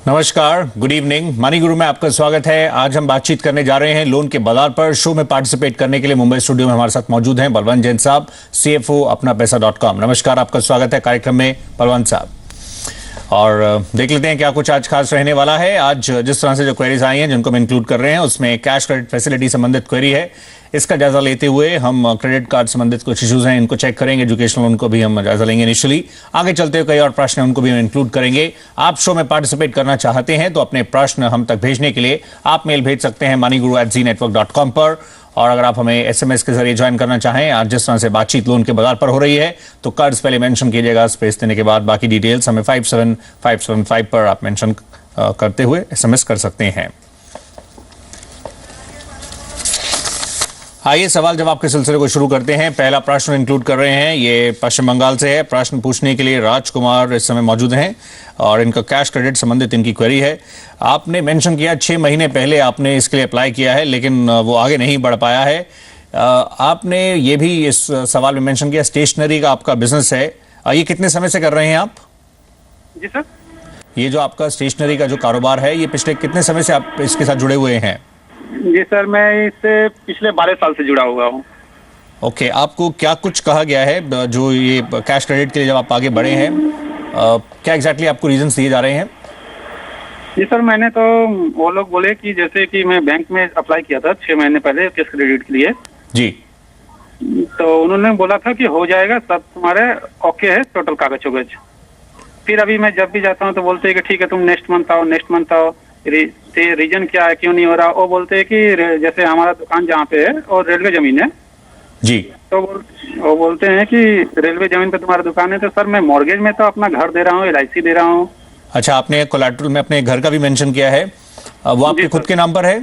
नमस्कार, good evening. Money गुरु में आपका स्वागत है। आज हम बातचीत करने जा रहे हैं लोन के बाजार पर। शो में पार्टिसिपेट करने के लिए मुंबई स्टूडियो में हमारे साथ मौजूद हैं बलवंत जैन साहब, CFO अपनापैसा.com। नमस्कार, आपका स्वागत है कार्यक्रम में बलवंत साहब। और देख लेते हैं क्या कुछ आज खास रहने वाला है। आज जिस तरह से जो क्वेरीज आई हैं जिनको हम इंक्लूड कर रहे हैं उसमें कैश क्रेडिट फैसिलिटी संबंधित क्वेरी है। इसका जायजा लेते हुए हम क्रेडिट कार्ड संबंधित कुछ इश्यूज हैं इनको चेक करेंगे। एजुकेशनल लोन को भी हम जायजा लेंगे इनिशियली। आगे चलते हुए कई और प्रश्न हैं उनको भी हम इंक्लूड करेंगे। आप शो में पार्टिसिपेट करना चाहते हैं तो अपने प्रश्न हम तक भेजने के लिए आप मेल भेज सकते हैं moneyguru@zenetwork.com पर। और अगर आप हमें SMS के जरिए ज्वाइन करना चाहें, आज जिस तरह से बातचीत लोन के बाजार पर हो रही है तो कार्ड्स पहले मेंशन कीजिएगा, स्पेस देने के बाद बाकी डिटेल्स हमें 57575 पर आप मेंशन करते हुए SMS कर सकते हैं। आइए सवाल जवाब के सिलसिले को शुरू करते हैं। पहला प्रश्न इंक्लूड कर रहे हैं, ये पश्चिम बंगाल से है। प्रश्न पूछने के लिए राजकुमार इस समय मौजूद हैं और इनका कैश क्रेडिट संबंधित इनकी क्वेरी है। आपने मेंशन किया 6 महीने पहले आपने इसके लिए अप्लाई किया है लेकिन वो आगे नहीं बढ़ पाया है। आपने ये भी इस सवाल में मेंशन किया स्टेशनरी का आपका बिजनेस है, ये कितने समय से कर रहे हैं आप? जी सर। ये जो आपका स्टेशनरी का जो कारोबार है ये पिछले कितने समय से आप इसके साथ जुड़े हुए हैं? जी सर, मैं इससे पिछले 12 साल से जुड़ा हुआ हूँ। ओके, आपको क्या कुछ कहा गया है जो ये कैश क्रेडिट के लिए जब आप आगे बढ़े हैं, क्या एग्जैक्टली आपको रीजंस दिए जा रहे हैं? जी सर, मैंने तो वो लोग बोले कि जैसे कि मैं बैंक में अप्लाई किया था 6 महीने पहले कैश क्रेडिट के लिए जी, तो उन्होंने बोला था कि हो जाएगा, सब तुम्हारे ओके है, टोटल कागज वगज। फिर अभी मैं जब भी जाता हूँ तो बोलते हैं कि ठीक है तुम नेक्स्ट मंथ आओ। रीजन क्या है, क्यों नहीं हो रहा? वो बोलते हैं कि जैसे हमारा दुकान जहाँ पे है और रेलवे जमीन है जी, तो वो बोलते हैं कि रेलवे जमीन पे तुम्हारा दुकान है। तो सर मैं मॉर्गेज में तो अपना घर दे रहा हूँ, LIC दे रहा हूँ। अच्छा, आपने कोलैटरल में अपने घर का भी मेंशन किया है, वो आपके खुद के नाम पर है?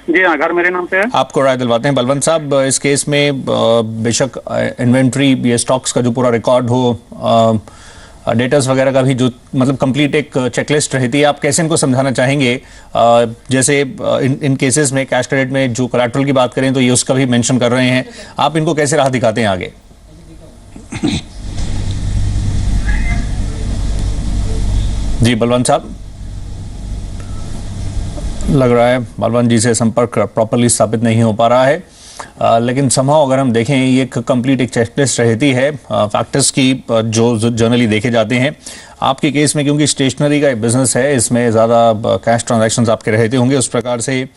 जी हाँ, घर मेरे नाम पे है। आपको राय दिलवाते हैं बलवंत साहब, इस केस में बेशक इन्वेंट्री ये स्टॉक्स का जो पूरा रिकॉर्ड हो, डेटर्स वगैरह का भी जो मतलब कंप्लीट एक चेकलिस्ट रहती है, आप कैसे इनको समझाना चाहेंगे? जैसे इन केसेस में कैश क्रेडिट में जो कोलैटरल की बात करें तो ये उसका भी मेंशन कर रहे हैं, आप इनको कैसे राह दिखाते हैं आगे? जी बलवंत साहब, लग रहा है बलवंत जी से संपर्क प्रॉपर्ली स्थापित नहीं हो पा रहा है। लेकिन समहाउ अगर हम देखें ये एक कंप्लीट एक चेकलिस्ट रहती है फैक्टर्स की जो जनरली देखे जाते हैं। आपके केस में क्योंकि स्टेशनरी का बिजनेस है, इसमें ज़्यादा कैश ट्रांजैक्शंस आपके रहते होंगे, उस प्रकार से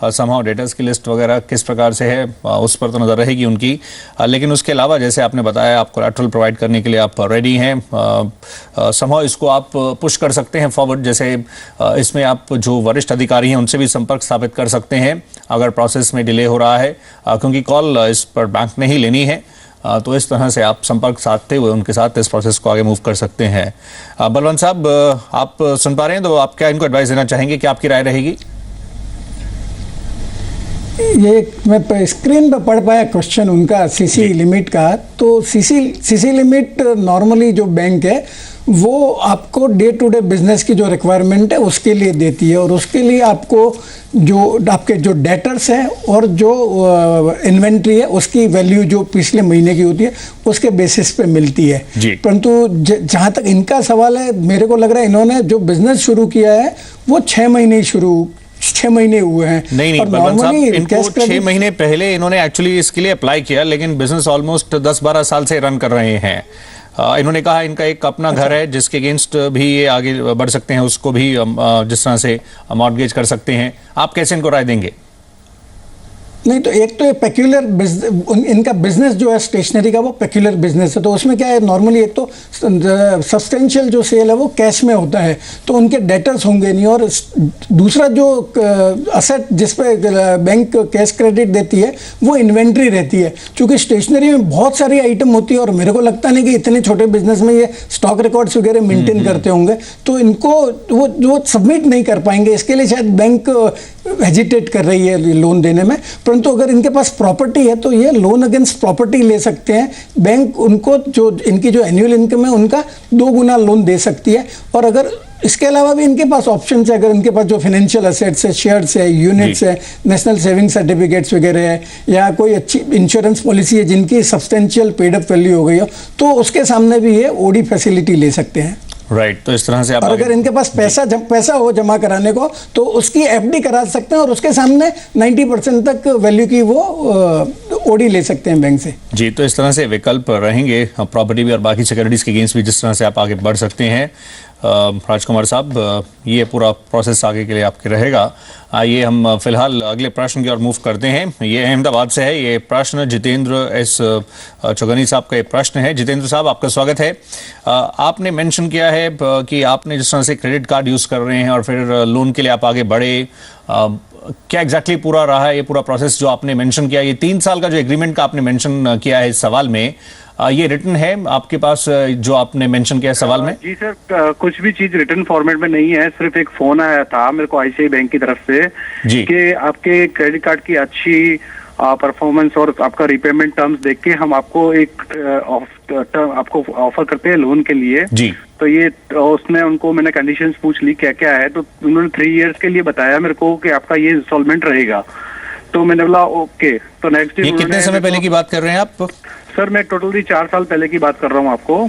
समहाउ डेटर्स की लिस्ट वगैरह किस प्रकार से है उस पर तो नज़र रहेगी उनकी। लेकिन उसके अलावा जैसे आपने बताया आप कोलैटरल प्रोवाइड करने के लिए आप रेडी हैं, समहाउ इसको आप पुश कर सकते हैं फॉरवर्ड। जैसे इसमें आप जो वरिष्ठ अधिकारी हैं उनसे भी संपर्क स्थापित कर सकते हैं अगर प्रोसेस में डिले हो रहा है, क्योंकि कॉल इस पर बैंक ने ही लेनी है। तो इस तरह से आप संपर्क साधते हुए उनके साथ इस प्रोसेस को आगे मूव कर सकते हैं। बलवंत साहब, आप सुन पा रहे हैं तो आप क्या इनको एडवाइस देना चाहेंगे, क्या आपकी राय रहेगी? ये मैं स्क्रीन पर पढ़ पाया क्वेश्चन उनका CC लिमिट का। तो CC लिमिट नॉर्मली जो बैंक है वो आपको डे टू डे बिजनेस की जो रिक्वायरमेंट है उसके लिए देती है, और उसके लिए आपको जो आपके जो डेटर्स हैं और जो इन्वेंट्री है उसकी वैल्यू जो पिछले महीने की होती है उसके बेसिस पे मिलती है। परंतु जहाँ तक इनका सवाल है, मेरे को लग रहा है इन्होंने जो बिजनेस शुरू किया है वो 6 महीने हुए हैं। नहीं बलवंत साहब, इनको 6 महीने पहले इन्होंने एक्चुअली इसके लिए अप्लाई किया, लेकिन बिजनेस ऑलमोस्ट 10-12 साल से रन कर रहे हैं। इन्होंने कहा इनका एक अपना घर है जिसके अगेंस्ट भी ये आगे बढ़ सकते हैं, उसको भी जिस तरह से मॉर्गेज कर सकते हैं। आप कैसे इनको राय देंगे? नहीं, तो एक तो ये पेक्यूलर इनका बिजनेस जो है स्टेशनरी का वो पेक्यूलर बिजनेस है। तो उसमें क्या है, नॉर्मली एक तो सब्सटेंशियल जो सेल है वो कैश में होता है तो उनके डेटर्स होंगे नहीं, और दूसरा जो असेट जिस पे बैंक कैश क्रेडिट देती है वो इन्वेंट्री रहती है। क्योंकि स्टेशनरी में बहुत सारी आइटम होती है और मेरे को लगता नहीं कि इतने छोटे बिजनेस में ये स्टॉक रिकॉर्ड्स वगैरह मेंटेन करते होंगे, तो इनको वो सबमिट नहीं कर पाएंगे। इसके लिए शायद बैंक हेजिटेट कर रही है लोन देने में। परंतु अगर इनके पास प्रॉपर्टी है तो ये लोन अगेंस्ट प्रॉपर्टी ले सकते हैं। बैंक उनको जो इनकी जो एनुअल इनकम है उनका 2 गुना लोन दे सकती है। और अगर इसके अलावा भी इनके पास ऑप्शन है, अगर इनके पास जो फाइनेंशियल एसेट्स है, शेयर्स है, यूनिट्स है, नेशनल सेविंग सर्टिफिकेट्स वगैरह है, या कोई अच्छी इंश्योरेंस पॉलिसी है जिनकी सब्सटेंशियल पेड अप वैल्यू हो गई हो, तो उसके सामने भी ये ओडी फैसिलिटी ले सकते हैं। राइट। तो इस तरह से आप और अगर इनके पास पैसा हो जमा कराने को तो उसकी एफडी करा सकते हैं और उसके सामने 90% तक वैल्यू की वो ओडी ले सकते हैं बैंक से। जी, तो इस तरह से विकल्प रहेंगे प्रॉपर्टी भी और बाकी सिक्योरिटीज के गेंस भी, जिस तरह से आप आगे बढ़ सकते हैं। राजकुमार साहब, ये पूरा प्रोसेस आगे के लिए आपके रहेगा। आइए हम फिलहाल अगले प्रश्न की ओर मूव करते हैं। ये अहमदाबाद से है। ये प्रश्न जितेंद्र एस चौगनी साहब का ये प्रश्न है। जितेंद्र साहब, आपका स्वागत है। आपने मेंशन किया है कि आपने जिस तरह से क्रेडिट कार्ड यूज कर रहे हैं और फिर लोन के लिए आप आगे बढ़े, क्या एग्जैक्टली पूरा रहा है ये पूरा प्रोसेस जो आपने मेंशन किया? ये 3 साल का जो एग्रीमेंट का आपने मेंशन किया है इस सवाल में, ये रिटन है आपके पास जो आपने मेंशन किया है सवाल में? जी सर, कुछ भी चीज रिटन फॉर्मेट में नहीं है। सिर्फ एक फोन आया था मेरे को आईसीआई बैंक की तरफ से कि आपके क्रेडिट कार्ड की अच्छी परफॉर्मेंस और आपका रिपेमेंट टर्म्स देख के हम आपको एक आपको ऑफर करते हैं लोन के लिए जी। तो ये उसमें उनको मैंने कंडीशंस पूछ ली क्या क्या है, तो उन्होंने 3 इयर्स के लिए बताया मेरे को कि आपका ये इंस्टॉलमेंट रहेगा। तो मैंने बोला ओके। तो नेक्स्ट डे, ये कितने समय पहले की बात कर रहे हैं आप? सर मैं टोटली 4 साल पहले की बात कर रहा हूँ आपको।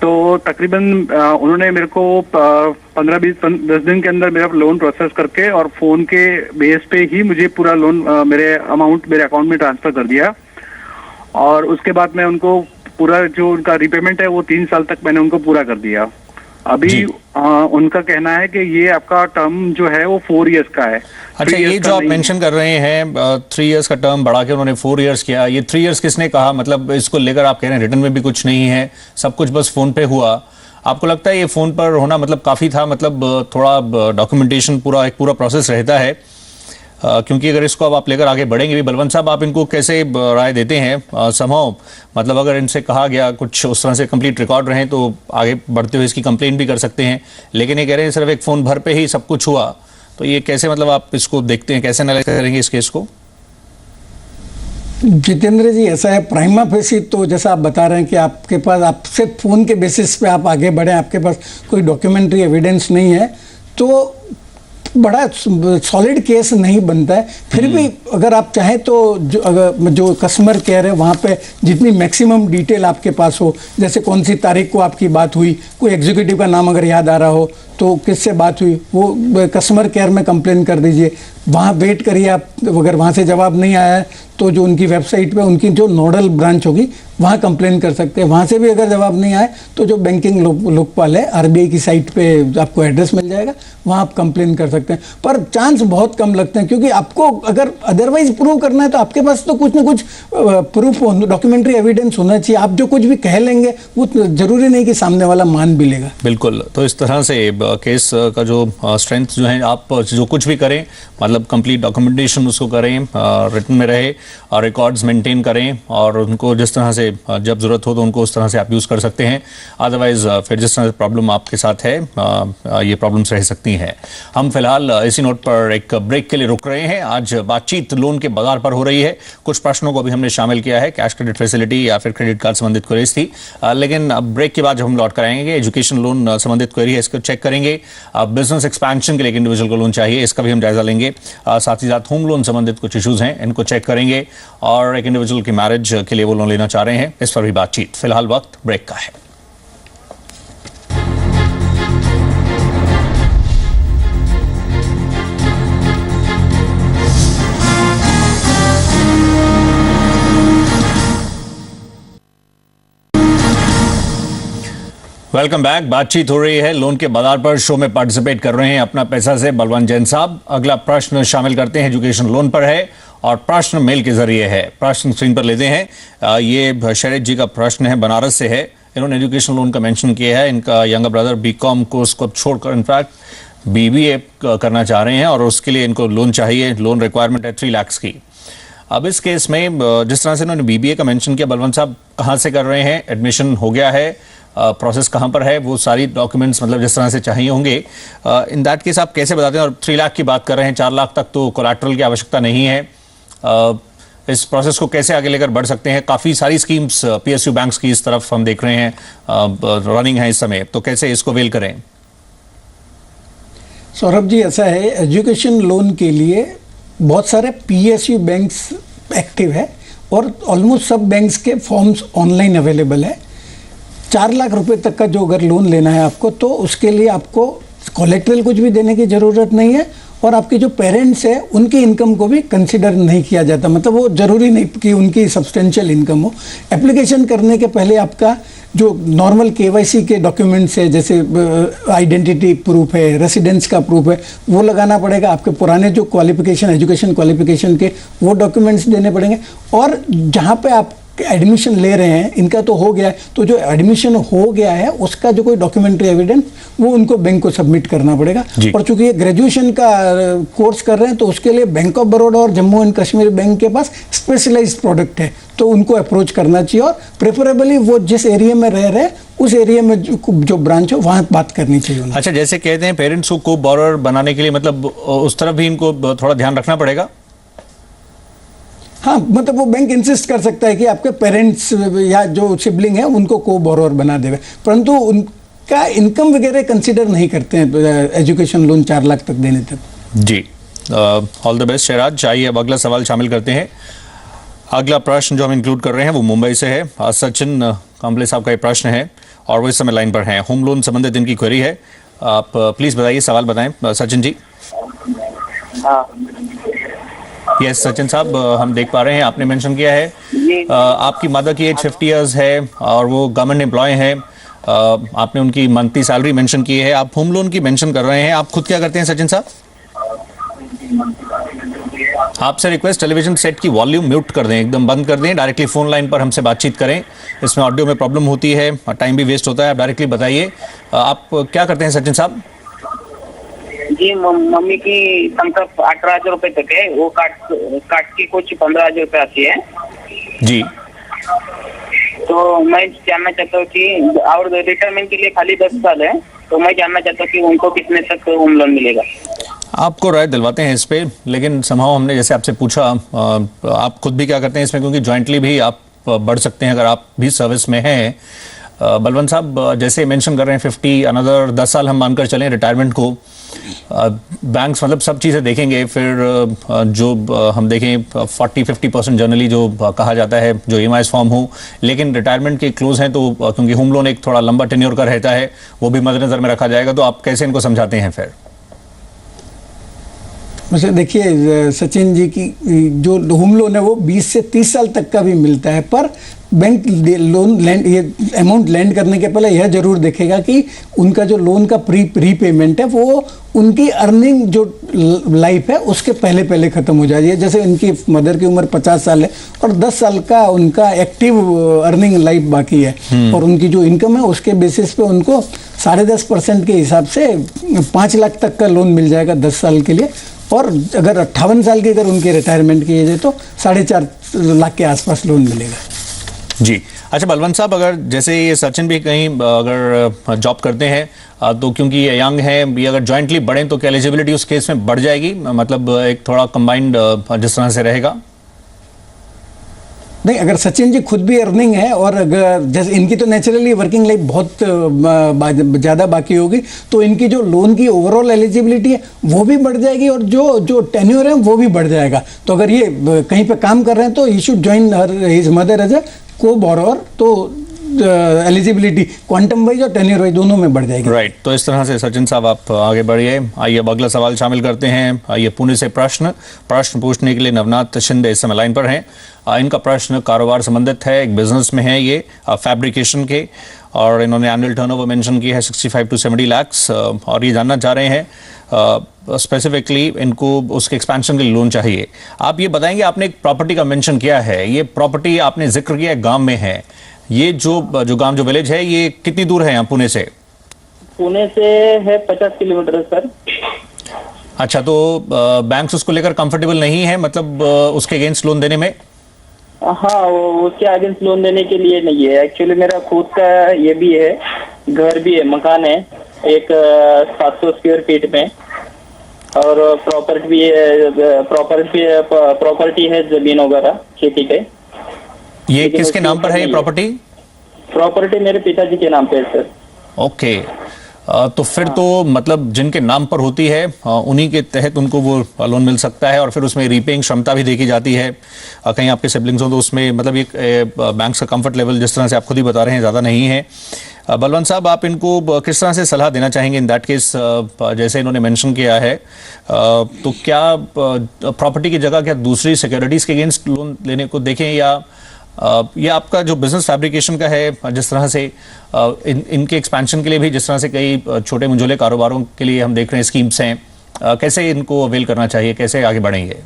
तो तकरीबन उन्होंने मेरे को 15-20-10 दिन के अंदर मेरा लोन प्रोसेस करके और फोन के बेस पे ही मुझे पूरा लोन मेरे अमाउंट मेरे अकाउंट में ट्रांसफर कर दिया। और उसके बाद मैं उनको पूरा जो उनका रिपेमेंट है वो 3 साल तक मैंने उनको पूरा कर दिया। अभी उनका कहना है कि ये आपका टर्म जो है वो 4 इयर्स का है। अच्छा, ये जो आप मेंशन कर रहे हैं 3 इयर्स का टर्म बढ़ा के उन्होंने 4 इयर्स किया, ये 3 इयर्स किसने कहा? मतलब इसको लेकर आप कह रहे हैं रिटर्न में भी कुछ नहीं है, सब कुछ बस फोन पे हुआ। आपको लगता है ये फोन पर होना मतलब काफी था? मतलब थोड़ा डॉक्यूमेंटेशन एक पूरा प्रोसेस रहता है, क्योंकि अगर इसको अब आप लेकर आगे बढ़ेंगे भी, बलवंत साहब आप इनको कैसे राय देते हैं? समहाउ मतलब अगर इनसे कहा गया कुछ उस तरह से कंप्लीट रिकॉर्ड रहे तो आगे बढ़ते हुए इसकी कंप्लेंट भी कर सकते हैं, लेकिन ये कह रहे हैं सिर्फ एक फोन भर पे ही सब कुछ हुआ, तो ये कैसे मतलब आप इसको देखते हैं, कैसे एनालाइज करेंगे इस केस को? जितेंद्र जी, ऐसा है प्राइमा फेसी तो जैसा आप बता रहे हैं कि आपके पास आपसे फोन के बेसिस पे आप आगे बढ़े, आपके पास कोई डॉक्यूमेंट्री एविडेंस नहीं है, तो बड़ा सॉलिड केस नहीं बनता है। फिर भी अगर आप चाहें तो जो कस्टमर केयर है वहाँ पे जितनी मैक्सिमम डिटेल आपके पास हो, जैसे कौन सी तारीख को आपकी बात हुई, कोई एग्जीक्यूटिव का नाम अगर याद आ रहा हो तो किससे बात हुई, वो कस्टमर केयर में कंप्लेन कर दीजिए। वहाँ वेट करिए आप, अगर वहाँ से जवाब नहीं आया है तो जो उनकी वेबसाइट पे उनकी जो नोडल ब्रांच होगी वहाँ कंप्लेन कर सकते हैं। वहाँ से भी अगर जवाब नहीं आए तो जो बैंकिंग लोकपाल है आरबीआई की साइट पे आपको एड्रेस मिल जाएगा, वहाँ आप कंप्लेन कर सकते हैं। पर चांस बहुत कम लगते हैं, क्योंकि आपको अगर अदरवाइज प्रूव करना है तो आपके पास तो कुछ ना कुछ प्रूफ डॉक्यूमेंट्री एविडेंस होना चाहिए। आप जो कुछ भी कह लेंगे वो जरूरी नहीं कि सामने वाला मान भी लेगा। बिल्कुल। तो इस तरह से केस का जो स्ट्रेंथ जो है, आप जो कुछ भी करें मतलब कंप्लीट डॉक्यूमेंटेशन उसको करें, रिटन में रहे और रिकॉर्ड्स मेंटेन करें, और उनको जिस तरह से जब जरूरत हो तो उनको उस तरह से आप यूज कर सकते हैं। अदरवाइज फिर जिस तरह से प्रॉब्लम आपके साथ है ये प्रॉब्लम्स रह सकती हैं। हम फिलहाल इसी नोट पर एक ब्रेक के लिए रुक रहे हैं। आज बातचीत लोन के बाजार पर हो रही है। कुछ प्रश्नों को भी हमने शामिल किया है, कैश क्रेडिट फैसिलिटी या फिर क्रेडिट कार्ड संबंधित क्वेरीज थी, लेकिन ब्रेक के बाद जब हम लौट कर आएंगे एजुकेशन लोन संबंधित क्वेरी है इसको चेक करेंगे। बिजनेस एक्सपेंशन के लिए एक इंडिविजुअल को लोन चाहिए, इसका भी हम जायजा लेंगे। साथ ही साथ होम लोन संबंधित कुछ इश्यूज हैं, इनको चेक करेंगे, और एक इंडिविजुअल की मैरिज के लिए वो लोन लेना चाह रहे हैं, इस पर भी बातचीत। फिलहाल वक्त ब्रेक का है। Welcome back. बातचीत हो रही है लोन के बाजार पर। शो में पार्टिसिपेट कर रहे हैं अपना पैसा से बलवंत जैन साहब। अगला प्रश्न शामिल करते हैं, एजुकेशन लोन पर है और प्रश्न मेल के जरिए है। प्रश्न स्क्रीन पर लेते हैं। ये शरद जी का प्रश्न है, बनारस से है। इन्होंने एजुकेशन लोन का मेंशन किया है। इनका यंगर ब्रदर बीकॉम कोर्स को छोड़कर इनफैक्ट बीबीए करना चाह रहे हैं और उसके लिए इनको लोन चाहिए। लोन रिक्वायरमेंट है 3 लाख की। अब इस केस में जिस तरह से इन्होंने बीबीए का मेंशन किया, बलवंत साहब कहाँ से कर रहे हैं, एडमिशन हो गया है, प्रोसेस कहाँ पर है, वो सारी डॉक्यूमेंट्स मतलब जिस तरह से चाहिए होंगे, इन दैट केस आप कैसे बताते हैं? और 3 लाख की बात कर रहे हैं, 4 लाख तक तो कोलैटरल की आवश्यकता नहीं है। इस प्रोसेस को कैसे आगे लेकर बढ़ सकते हैं? काफ़ी सारी स्कीम्स पीएसयू बैंक्स की इस तरफ हम देख रहे हैं रनिंग है इस समय, तो कैसे इसको वेल करें? सौरभ जी, ऐसा है, एजुकेशन लोन के लिए बहुत सारे पीएसयू बैंक्स एक्टिव है और ऑलमोस्ट सब बैंक्स के फॉर्म्स ऑनलाइन अवेलेबल है। 4 लाख रुपए तक का जो अगर लोन लेना है आपको, तो उसके लिए आपको कोलेट्रल कुछ भी देने की ज़रूरत नहीं है, और आपके जो पेरेंट्स है उनकी इनकम को भी कंसिडर नहीं किया जाता। मतलब वो ज़रूरी नहीं कि उनकी सब्सटेंशियल इनकम हो। एप्लीकेशन करने के पहले आपका जो नॉर्मल केवाईसी के डॉक्यूमेंट्स है, जैसे आइडेंटिटी प्रूफ है, रेसिडेंस का प्रूफ है, वो लगाना पड़ेगा। आपके पुराने जो क्वालिफिकेशन, एजुकेशन क्वालिफिकेशन के वो डॉक्यूमेंट्स देने पड़ेंगे। और जहाँ पे आप एडमिशन ले रहे हैं, इनका तो हो गया है, तो जो एडमिशन हो गया है उसका जो कोई डॉक्यूमेंट्री एविडेंस वो उनको बैंक को सबमिट करना पड़ेगा। और चूंकि ये ग्रेजुएशन का कोर्स कर रहे हैं, तो उसके लिए बैंक ऑफ बड़ौदा और जम्मू एंड कश्मीर बैंक के पास स्पेशलाइज्ड प्रोडक्ट है, तो उनको अप्रोच करना चाहिए। और प्रेफरेबली वो जिस एरिया में रह रहे हैं उस एरिया में जो ब्रांच हो वहाँ बात करनी चाहिए उन्हें। अच्छा, जैसे कहते हैं पेरेंट्स को बोरोअर बनाने के लिए, मतलब उस तरफ भी इनको थोड़ा ध्यान रखना पड़ेगा। हाँ, मतलब वो बैंक इंसिस्ट कर सकता है कि आपके पेरेंट्स या जो सिबलिंग है उनको को बोरोअर बना देवे, परंतु उनका इनकम वगैरह कंसिडर नहीं करते हैं एजुकेशन लोन 4 लाख तक देने तक। जी, ऑल द बेस्ट शहराज। आइए अब अगला सवाल शामिल करते हैं। अगला प्रश्न जो हम इंक्लूड कर रहे हैं वो मुंबई से है। सचिन कांबले साहब का ये प्रश्न है और वो इस समय लाइन पर हैं। होम लोन संबंधित इनकी क्वेरी है। आप प्लीज बताइए, सवाल बताएं सचिन जी। यस सचिन साहब, हम देख पा रहे हैं आपने मेंशन किया है आपकी मदर की एज 50 इयर्स है और वो गवर्नमेंट एम्प्लॉय हैं। आपने उनकी मंथली सैलरी मेंशन की है, आप होम लोन की मेंशन कर रहे हैं। आप खुद क्या करते हैं सचिन साहब? आपसे रिक्वेस्ट, टेलीविजन सेट की वॉल्यूम म्यूट कर दें, एकदम बंद कर दें, डायरेक्टली फोन लाइन पर हमसे बातचीत करें। इसमें ऑडियो में प्रॉब्लम होती है, टाइम भी वेस्ट होता है। आप डायरेक्टली बताइए आप क्या करते हैं सचिन साहब? जी, मम्मी की तनख्वाह 18,000 रुपए तक है, वो काट की कुछ 15,000 रुपए आती है जी। तो मैं जानना चाहता हूँ कि और रिटायरमेंट के लिए खाली 10 साल है, तो मैं जानना चाहता हूँ कि उनको कितने तक होम लोन मिलेगा। आपको राय दिलवाते हैं इस पे, लेकिन समहाउ हमने जैसे आपसे पूछा आप खुद भी क्या करते हैं इसमें, क्योंकि ज्वाइंटली भी आप बढ़ सकते हैं अगर आप भी सर्विस में हैं। बलवंत साहब जैसे मेंशन कर रहे हैं 50 अनदर 10 साल हम मानकर चलें रिटायरमेंट को, बैंक्स मतलब सब चीज़ें देखेंगे। फिर जो हम देखें 40-50% जनरली जो कहा जाता है जो EMIs फॉर्म हो, लेकिन रिटायरमेंट के क्लोज हैं, तो क्योंकि होम लोन एक थोड़ा लंबा टेन्योर का रहता है, वो भी मद्देनजर में रखा जाएगा। तो आप कैसे इनको समझाते हैं फिर? वैसे देखिए सचिन जी की जो होम लोन है वो 20 से 30 साल तक का भी मिलता है, पर बैंक लोन लैंड ये अमाउंट लैंड करने के पहले यह जरूर देखेगा कि उनका जो लोन का प्रीपेमेंट है वो उनकी अर्निंग जो लाइफ है उसके पहले खत्म हो जाए। जैसे इनकी मदर की उम्र 50 साल है और 10 साल का उनका एक्टिव अर्निंग लाइफ बाकी है, और उनकी जो इनकम है उसके बेसिस पे उनको 10.5% के हिसाब से 5 लाख तक का लोन मिल जाएगा 10 साल के लिए। और अगर 58 साल की अगर उनकी रिटायरमेंट की एज है तो 4.5 लाख के आसपास लोन मिलेगा। जी, अच्छा बलवंत साहब, अगर जैसे ये सचिन भी कहीं अगर जॉब करते हैं तो क्योंकि ये यंग है, ये अगर जॉइंटली बढ़ें तो क्या एलिजिबिलिटी उस केस में बढ़ जाएगी? मतलब एक थोड़ा कंबाइंड जिस तरह से रहेगा? नहीं, अगर सचिन जी खुद भी अर्निंग है और अगर जैसे इनकी तो नेचुरली वर्किंग लाइफ बहुत ज़्यादा बाकी होगी, तो इनकी जो लोन की ओवरऑल एलिजिबिलिटी है वो भी बढ़ जाएगी और जो टेन्योर है वो भी बढ़ जाएगा। तो अगर ये कहीं पे काम कर रहे हैं तो he should join his mother as a co borrower, तो एलिजिबिलिटी क्वांटम वाइज और टेन्योर वाइज दोनों में बढ़ जाएगी। राइट, तो इस तरह से सचिन साहब आप आगे बढ़िए। आइए अब अगला सवाल शामिल करते हैं। आइए पुणे से प्रश्न पूछने के लिए नवनाथ शिंदे इस समय लाइन पर हैं। इनका प्रश्न कारोबार संबंधित है, एक बिजनेस में है ये फैब्रिकेशन के, और इन्होंने एनुअल टर्नओवर मेंशन किया है 65 to 70 lakhs, और ये जानना चाह रहे हैं स्पेसिफिकली इनको उसके एक्सपेंशन के लिए लोन चाहिए। आप ये बताएंगे, आपने एक प्रॉपर्टी का मेंशन किया है, ये प्रॉपर्टी आपने जिक्र किया गांव में है, ये जो गांव जो विलेज है ये कितनी दूर है यहाँ पुणे से? पुणे से है 50 किलोमीटर सर। अच्छा, तो बैंक्स उसको लेकर कंफर्टेबल नहीं है, मतलब उसके अगेंस्ट लोन देने में? हाँ, उसके अगेंस्ट लोन देने के लिए नहीं है। एक्चुअली मेरा खुद का ये भी है, घर भी है, मकान है एक 700 स्क्वायर फीट में, और प्रॉपर्टी है जमीन वगैरह खेती के। ये किसके नाम पर है ये प्रॉपर्टी? प्रॉपर्टी मेरे पिताजी के नाम पे है सर। ओके, तो फिर तो मतलब जिनके नाम पर होती है उन्हीं के तहत उनको वो लोन मिल सकता है और फिर उसमें रीपेइंग क्षमता भी देखी जाती है। कहीं आपके सिबलिंग्स हो तो उसमें मतलब एक बैंक का कंफर्ट लेवल जिस तरह से आप खुद ही बता रहे हैं ज़्यादा नहीं है। बलवंत साहब, आप इनको किस तरह से सलाह देना चाहेंगे इन दैट केस? जैसे इन्होंने मेंशन किया है, तो क्या प्रॉपर्टी की जगह क्या दूसरी सिक्योरिटीज़ के अगेंस्ट लोन लेने को देखें, या ये आपका जो बिजनेस फैब्रिकेशन का है, जिस तरह से इनके एक्सपेंशन के लिए भी जिस तरह से कई छोटे मंझोले कारोबारों के लिए हम देख रहे हैं स्कीम्स हैं, कैसे इनको अवेल करना चाहिए, कैसे आगे बढ़ेंगे?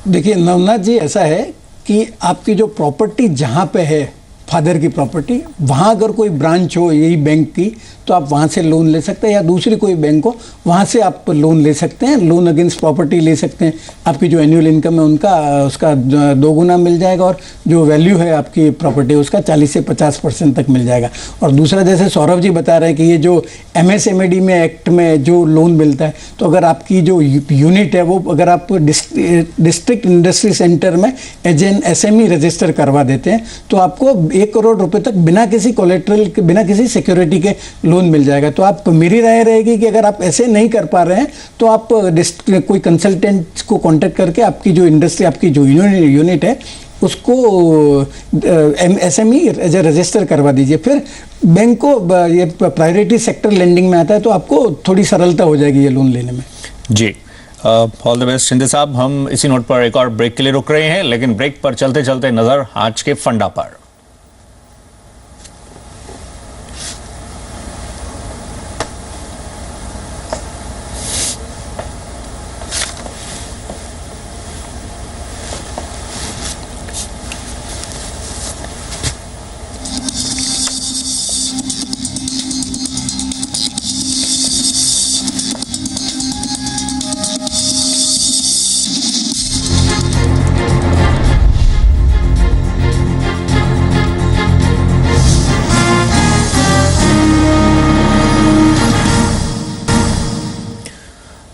देखिए नवनाथ जी, ऐसा है कि आपकी जो प्रॉपर्टी जहाँ पे है, फादर की प्रॉपर्टी, वहाँ अगर कोई ब्रांच हो यही बैंक की, तो आप वहाँ से लोन ले सकते हैं, या दूसरी कोई बैंक हो वहाँ से आप लोन ले सकते हैं, लोन अगेंस्ट प्रॉपर्टी ले सकते हैं। आपकी जो एनुअल इनकम है उनका उसका 2 गुना मिल जाएगा, और जो वैल्यू है आपकी प्रॉपर्टी उसका 40 से 50% तक मिल जाएगा। और दूसरा, जैसे सौरभ जी बता रहे हैं कि ये जो MSMED में एक्ट में जो लोन मिलता है, तो अगर आपकी जो यूनिट है वो अगर आप डिस्ट्रिक्ट इंडस्ट्री सेंटर में एज एन SME रजिस्टर करवा देते हैं, तो आपको 1 करोड़ रुपए तक बिना किसी कोलेट्रल, बिना किसी सिक्योरिटी के लोन मिल जाएगा। तो आप, मेरी राय रहेगी कि अगर आप ऐसे नहीं कर पा रहे हैं तो आप कोई कंसल्टेंट को कांटेक्ट करके आपकी जो इंडस्ट्री, आपकी जो यूनिट है उसको SME एज ए रजिस्टर करवा दीजिए। फिर बैंक को ये प्रायोरिटी सेक्टर लेंडिंग में आता है, तो आपको थोड़ी सरलता हो जाएगी ये लोन लेने में। जी, ऑल द बेस्ट शिंदे साहब। हम इसी नोट पर एक और ब्रेक के लिए रुक रहे हैं, लेकिन ब्रेक पर चलते चलते नजर आज के फंडा पर।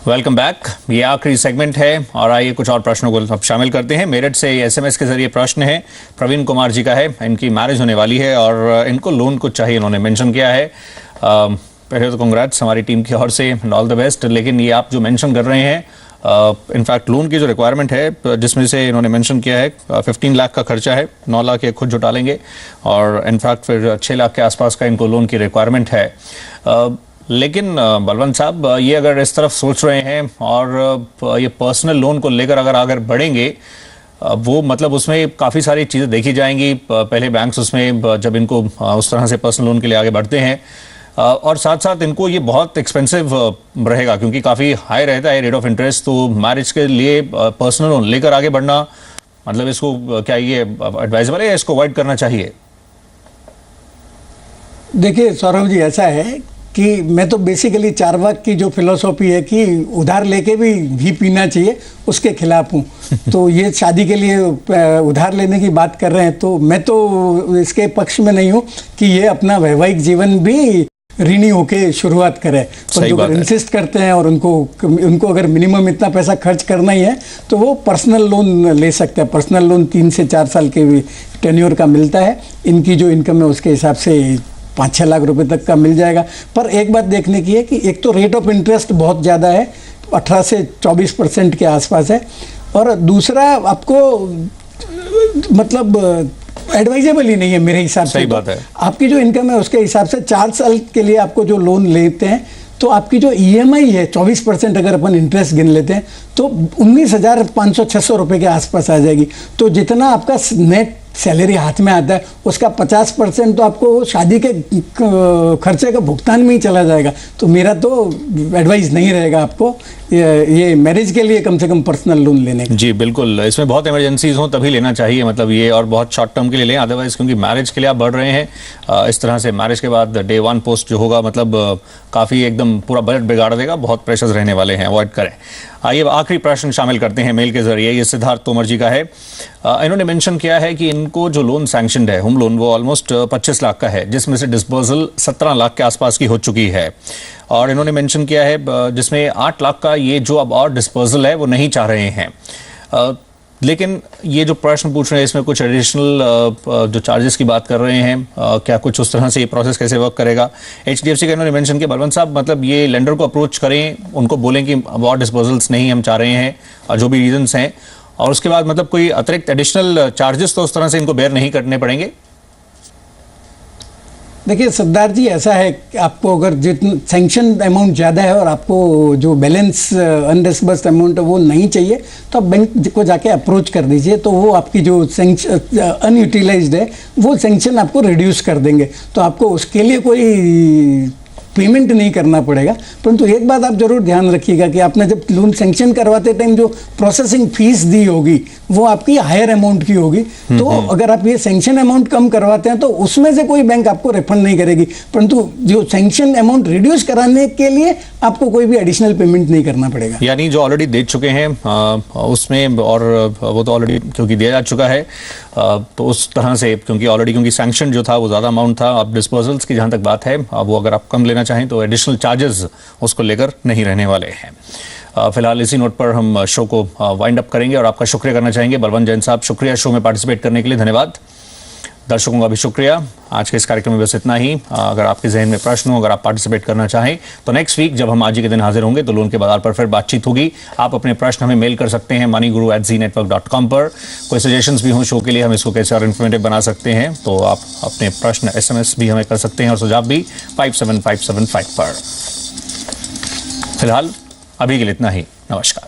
Welcome back. ये आखिरी सेगमेंट है और आइए कुछ और प्रश्नों को अब शामिल करते हैं। मेरठ से SMS के जरिए प्रश्न है, प्रवीण कुमार जी का है। इनकी मैरिज होने वाली है और इनको लोन कुछ चाहिए, इन्होंने मेंशन किया है। पहले तो कांग्रेट्स हमारी टीम की ओर से, ऑल द बेस्ट। लेकिन ये आप जो मेंशन कर रहे हैं, इनफैक्ट लोन की जो रिक्वायरमेंट है जिसमें से इन्होंने मेंशन किया है 15 लाख का खर्चा है, 9 लाख ये खुद जुटा लेंगे और इनफैक्ट फिर 6 लाख के आसपास का इनको लोन की रिक्वायरमेंट है। लेकिन बलवंत साहब, ये अगर इस तरफ सोच रहे हैं और ये पर्सनल लोन को लेकर अगर आगे बढ़ेंगे, वो मतलब उसमें काफ़ी सारी चीज़ें देखी जाएंगी। पहले बैंक्स उसमें जब इनको उस तरह से पर्सनल लोन के लिए आगे बढ़ते हैं, और साथ साथ इनको ये बहुत एक्सपेंसिव रहेगा क्योंकि काफ़ी हाई रहता है रेट ऑफ इंटरेस्ट। तो मैरिज के लिए पर्सनल लोन लेकर आगे बढ़ना, मतलब इसको क्या ये एडवाइजेबल है या इसको अवॉइड करना चाहिए? देखिए सौरभ जी, ऐसा है कि मैं तो बेसिकली चारवाक की जो फिलॉसफी है कि उधार लेके भी घी पीना चाहिए, उसके खिलाफ हूँ। तो ये शादी के लिए उधार लेने की बात कर रहे हैं, तो मैं तो इसके पक्ष में नहीं हूँ कि ये अपना वैवाहिक जीवन भी ऋणी होके शुरुआत करें। पर जो अगर इंसिस्ट करते हैं और उनको अगर मिनिमम इतना पैसा खर्च करना ही है तो वो पर्सनल लोन ले सकते हैं। पर्सनल लोन 3 से 4 साल के टेन्योर का मिलता है। इनकी जो इनकम है उसके हिसाब से 5-6 लाख रुपए तक का मिल जाएगा। पर एक बात देखने की है कि एक तो रेट ऑफ इंटरेस्ट बहुत ज़्यादा है, 18 से 24% के आसपास है, और दूसरा आपको मतलब एडवाइजेबल ही नहीं है मेरे हिसाब से। सही बात है। आपकी जो इनकम है उसके हिसाब से 4 साल के लिए आपको जो लोन लेते हैं तो आपकी जो EMI है 24% अगर अपन इंटरेस्ट गिन लेते हैं तो 19,500-600 रुपये के आसपास आ जाएगी। तो जितना आपका नेट सैलरी हाथ में आता है उसका 50% तो आपको शादी के खर्चे का भुगतान में ही चला जाएगा। तो मेरा तो एडवाइस नहीं रहेगा आपको ये मैरिज के लिए कम से कम पर्सनल लोन लेने का। जी बिल्कुल, इसमें बहुत इमरजेंसीज हो तभी लेना चाहिए, मतलब ये, और बहुत शॉर्ट टर्म के लिए लें। अदरवाइज क्योंकि मैरिज के लिए आप बढ़ रहे हैं इस तरह से, मैरिज के बाद डे 1 पोस्ट जो होगा मतलब काफ़ी एकदम पूरा बजट बिगाड़ देगा, बहुत प्रेशर्स रहने वाले हैं, अवॉइड करें। आइए आखिरी प्रश्न शामिल करते हैं मेल के जरिए। ये सिद्धार्थ तोमर जी का है। इन्होंने मेंशन किया है कि इनको जो लोन सैंक्शनड है होम लोन वो ऑलमोस्ट 25 लाख का है, जिसमें से डिस्बर्सल 17 लाख के आसपास की हो चुकी है। और इन्होंने मेंशन किया है जिसमें 8 लाख का ये जो अब और डिस्बर्सल है वो नहीं चाह रहे हैं। लेकिन ये जो प्रश्न पूछ रहे हैं इसमें कुछ एडिशनल जो चार्जेस की बात कर रहे हैं, क्या कुछ उस तरह से ये प्रोसेस कैसे वर्क करेगा? HDFC का इन्होंने मेंशन किया बलवंत साहब, मतलब ये लेंडर को अप्रोच करें, उनको बोलें कि अबाउट डिस्पोजल्स नहीं हम चाह रहे हैं और जो भी रीजंस हैं, और उसके बाद मतलब कोई अतिरिक्त एडिशनल चार्जेस तो उस तरह से इनको बेयर नहीं करने पड़ेंगे? देखिए सिद्धार्थ जी, ऐसा है कि आपको अगर जितना सैंक्शन अमाउंट ज़्यादा है और आपको जो बैलेंस अनडिस्बर्स्ड अमाउंट है वो नहीं चाहिए, तो आप बैंक को जाके अप्रोच कर दीजिए, तो वो आपकी जो अनयूटिलाइज्ड है वो सैंक्शन आपको रिड्यूस कर देंगे, तो आपको उसके लिए कोई पेमेंट नहीं करना पड़ेगा। परंतु एक बात आप जरूर ध्यान रखिएगा कि आपने जब लोन सैंक्शन करवाते टाइम जो प्रोसेसिंग फीस दी होगी वो आपकी हायर अमाउंट की होगी, तो अगर आप ये सैंक्शन अमाउंट कम करवाते हैं तो उसमें से कोई बैंक आपको रिफंड नहीं करेगी, परंतु जो सैंक्शन अमाउंट रिड्यूस कराने के लिए आपको कोई भी एडिशनल पेमेंट नहीं करना पड़ेगा। यानी जो ऑलरेडी दे चुके हैं उसमें, और वो तो ऑलरेडी क्योंकि दिया जा चुका है, तो उस तरह से क्योंकि सैंक्शन जो था वो ज़्यादा अमाउंट था, अब डिस्पोजल्स की जहाँ तक बात है वो अगर आप कम लेना चाहें तो एडिशनल चार्जेस उसको लेकर नहीं रहने वाले हैं। फिलहाल इसी नोट पर हम शो को वाइंड अप करेंगे और आपका शुक्रिया करना चाहेंगे बलवंत जैन साहब, शुक्रिया शो में पार्टिसिपेट करने के लिए, धन्यवाद। दर्शकों का भी शुक्रिया। आज के इस कार्यक्रम में बस इतना ही। अगर आपके जहन में प्रश्न हो, अगर आप पार्टिसिपेट करना चाहें तो नेक्स्ट वीक जब हम आज ही के दिन हाजिर होंगे तो लोन के बाजार पर फिर बातचीत होगी। आप अपने प्रश्न हमें मेल कर सकते हैं moneyguru@zenetwork.com पर। कोई सजेशंस भी हों शो के लिए, हम इसको कैसे और इन्फॉर्मेटिव बना सकते हैं, तो आप अपने प्रश्न SMS भी हमें कर सकते हैं और सुझाव भी 57575 पर। फिलहाल अभी के लिए इतना ही। नमस्कार।